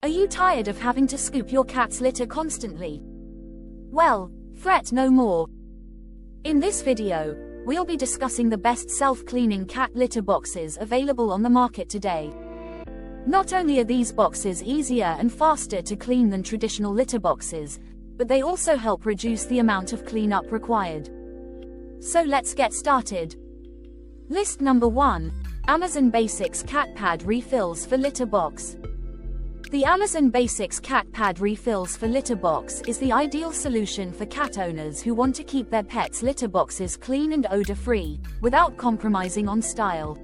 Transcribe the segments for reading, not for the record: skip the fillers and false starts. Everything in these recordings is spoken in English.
Are you tired of having to scoop your cat's litter constantly? Well, fret no more. In this video, we'll be discussing the best self-cleaning cat litter boxes available on the market today. Not only are these boxes easier and faster to clean than traditional litter boxes, but they also help reduce the amount of cleanup required. So let's get started. List number 1. Amazon Basics Cat Pad Refills for Litter Box. The Amazon Basics Cat Pad Refills for Litter Box is the ideal solution for cat owners who want to keep their pets' litter boxes clean and odor-free, without compromising on style.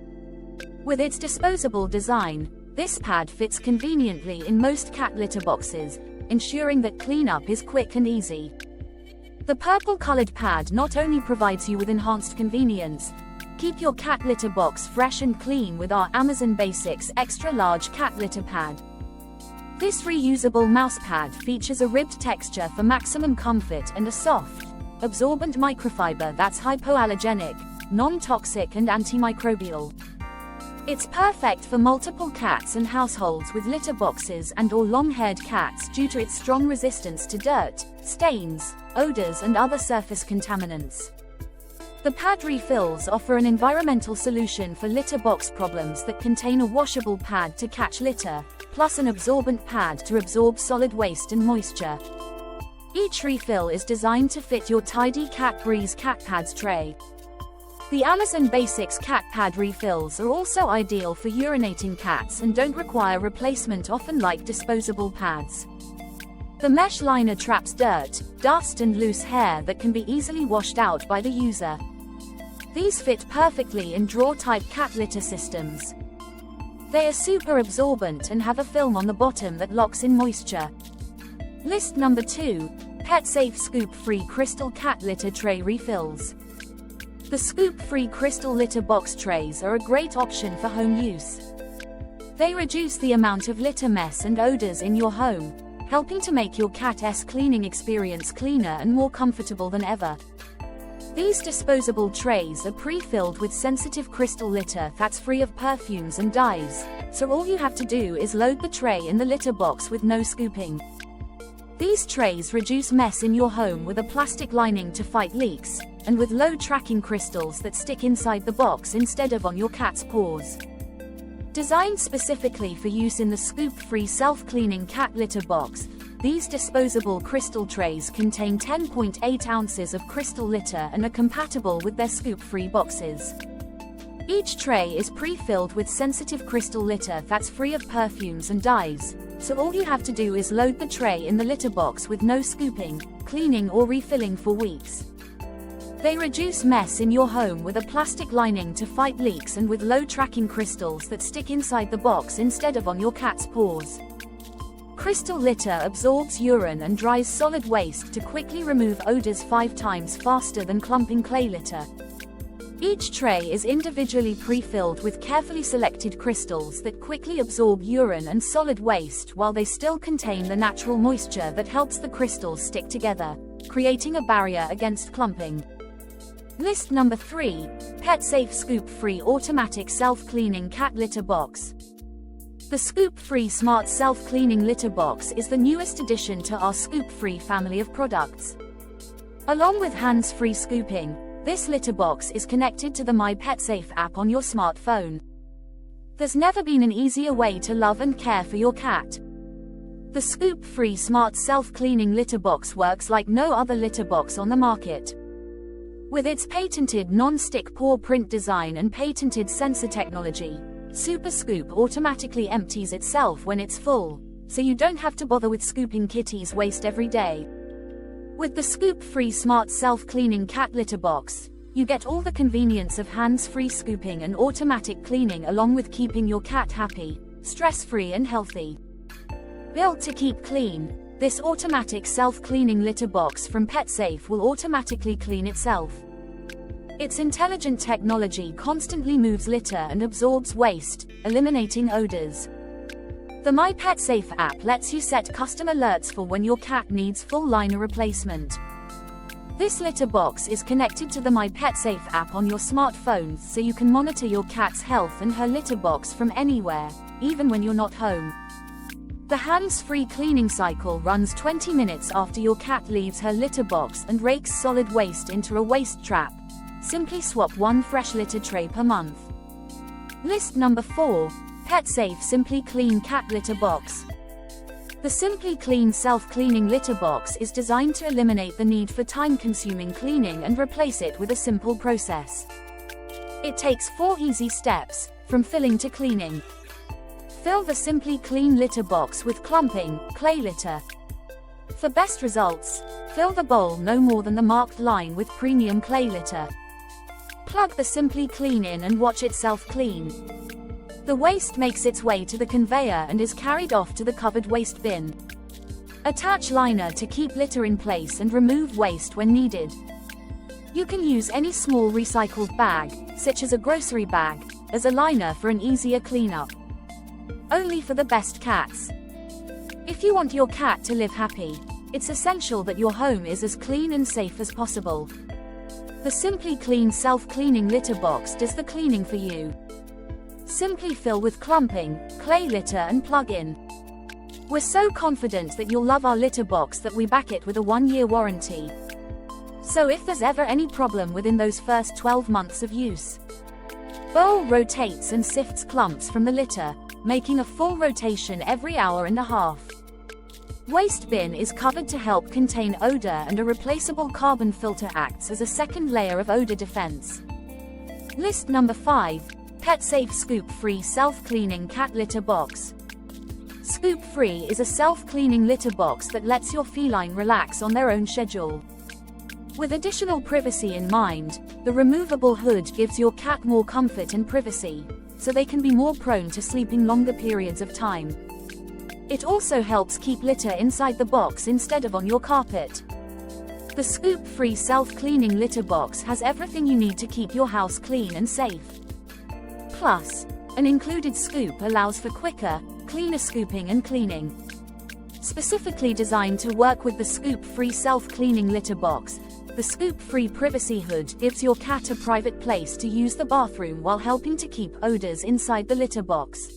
With its disposable design, this pad fits conveniently in most cat litter boxes, ensuring that cleanup is quick and easy. The purple-colored pad not only provides you with enhanced convenience. Keep your cat litter box fresh and clean with our Amazon Basics Extra Large Cat Litter Pad. This reusable mouse pad features a ribbed texture for maximum comfort and a soft, absorbent microfiber that's hypoallergenic, non-toxic and antimicrobial. It's perfect for multiple cats and households with litter boxes and/or long-haired cats due to its strong resistance to dirt, stains, odors and other surface contaminants. The pad refills offer an environmental solution for litter box problems that contain a washable pad to catch litter, plus an absorbent pad to absorb solid waste and moisture. Each refill is designed to fit your Tidy Cat Breeze cat pads tray. The Amazon Basics Cat Pad refills are also ideal for urinating cats and don't require replacement, often like disposable pads. The mesh liner traps dirt, dust and loose hair that can be easily washed out by the user. These fit perfectly in drawer-type cat litter systems. They are super absorbent and have a film on the bottom that locks in moisture. List number 2. PetSafe Scoop-Free Crystal Cat Litter Tray Refills. The scoop-free crystal litter box trays are a great option for home use. They reduce the amount of litter mess and odors in your home, helping to make your cat's cleaning experience cleaner and more comfortable than ever. These disposable trays are pre-filled with sensitive crystal litter that's free of perfumes and dyes, so all you have to do is load the tray in the litter box with no scooping. These trays reduce mess in your home with a plastic lining to fight leaks, and with low tracking crystals that stick inside the box instead of on your cat's paws. Designed specifically for use in the scoop-free self-cleaning cat litter box, these disposable crystal trays contain 10.8 ounces of crystal litter and are compatible with their scoop-free boxes. Each tray is pre-filled with sensitive crystal litter that's free of perfumes and dyes, so all you have to do is load the tray in the litter box with no scooping, cleaning or refilling for weeks. They reduce mess in your home with a plastic lining to fight leaks and with low tracking crystals that stick inside the box instead of on your cat's paws. Crystal litter absorbs urine and dries solid waste to quickly remove odors 5 times faster than clumping clay litter. Each tray is individually pre-filled with carefully selected crystals that quickly absorb urine and solid waste while they still contain the natural moisture that helps the crystals stick together, creating a barrier against clumping. List number 3. PetSafe Scoop-Free Automatic Self-Cleaning Cat Litter Box. The Scoop-Free Smart Self-Cleaning Litter Box is the newest addition to our Scoop-Free family of products. Along with hands-free scooping, this litter box is connected to the My PetSafe app on your smartphone. There's never been an easier way to love and care for your cat. The Scoop-Free Smart Self-Cleaning Litter Box works like no other litter box on the market. With its patented non-stick paw print design and patented sensor technology, Super Scoop automatically empties itself when it's full, so you don't have to bother with scooping kitty's waste every day. With the Scoop-Free Smart Self-Cleaning Cat Litter Box, you get all the convenience of hands-free scooping and automatic cleaning along with keeping your cat happy, stress-free and healthy. Built to keep clean, this automatic self-cleaning litter box from PetSafe will automatically clean itself. Its intelligent technology constantly moves litter and absorbs waste, eliminating odors. The My PetSafe app lets you set custom alerts for when your cat needs full liner replacement. This litter box is connected to the My PetSafe app on your smartphone, so you can monitor your cat's health and her litter box from anywhere, even when you're not home. The hands-free cleaning cycle runs 20 minutes after your cat leaves her litter box and rakes solid waste into a waste trap. Simply swap one fresh litter tray per month. List number 4. PetSafe Simply Clean Cat Litter Box. The Simply Clean self-cleaning litter box is designed to eliminate the need for time-consuming cleaning and replace it with a simple process. It takes 4 easy steps, from filling to cleaning. Fill the Simply Clean litter box with clumping, clay litter. For best results, fill the bowl no more than the marked line with premium clay litter. Plug the Simply Clean in and watch it self-clean. The waste makes its way to the conveyor and is carried off to the covered waste bin. Attach liner to keep litter in place and remove waste when needed. You can use any small recycled bag, such as a grocery bag, as a liner for an easier cleanup. Only for the best cats. If you want your cat to live happy, it's essential that your home is as clean and safe as possible. The Simply Clean self-cleaning litter box does the cleaning for you. Simply fill with clumping, clay litter and plug in. We're so confident that you'll love our litter box that we back it with a 1-year warranty. So if there's ever any problem within those first 12 months of use, bowl rotates and sifts clumps from the litter, making a full rotation every hour and a half. Waste bin is covered to help contain odor, and a replaceable carbon filter acts as a second layer of odor defense. List number 5. PetSafe Scoop-Free Self-Cleaning Cat Litter Box. Scoop-Free is a self-cleaning litter box that lets your feline relax on their own schedule. With additional privacy in mind, the removable hood gives your cat more comfort and privacy, so they can be more prone to sleeping longer periods of time. It also helps keep litter inside the box instead of on your carpet. The Scoop-Free self-cleaning litter box has everything you need to keep your house clean and safe. Plus, an included scoop allows for quicker, cleaner scooping and cleaning. Specifically designed to work with the Scoop-Free self-cleaning litter box, the Scoop-Free Privacy Hood gives your cat a private place to use the bathroom while helping to keep odors inside the litter box.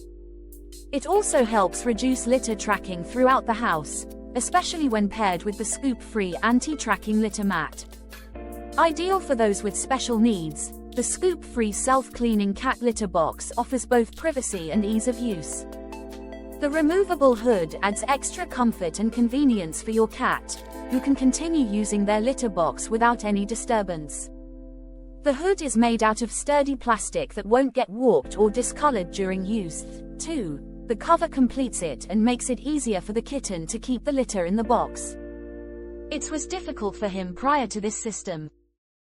It also helps reduce litter tracking throughout the house, especially when paired with the Scoop-Free anti-tracking litter mat. Ideal for those with special needs, the Scoop-Free self-cleaning cat litter box offers both privacy and ease of use. The removable hood adds extra comfort and convenience for your cat, who can continue using their litter box without any disturbance. The hood is made out of sturdy plastic that won't get warped or discolored during use. 2. The cover completes it and makes it easier for the kitten to keep the litter in the box. It was difficult for him prior to this system.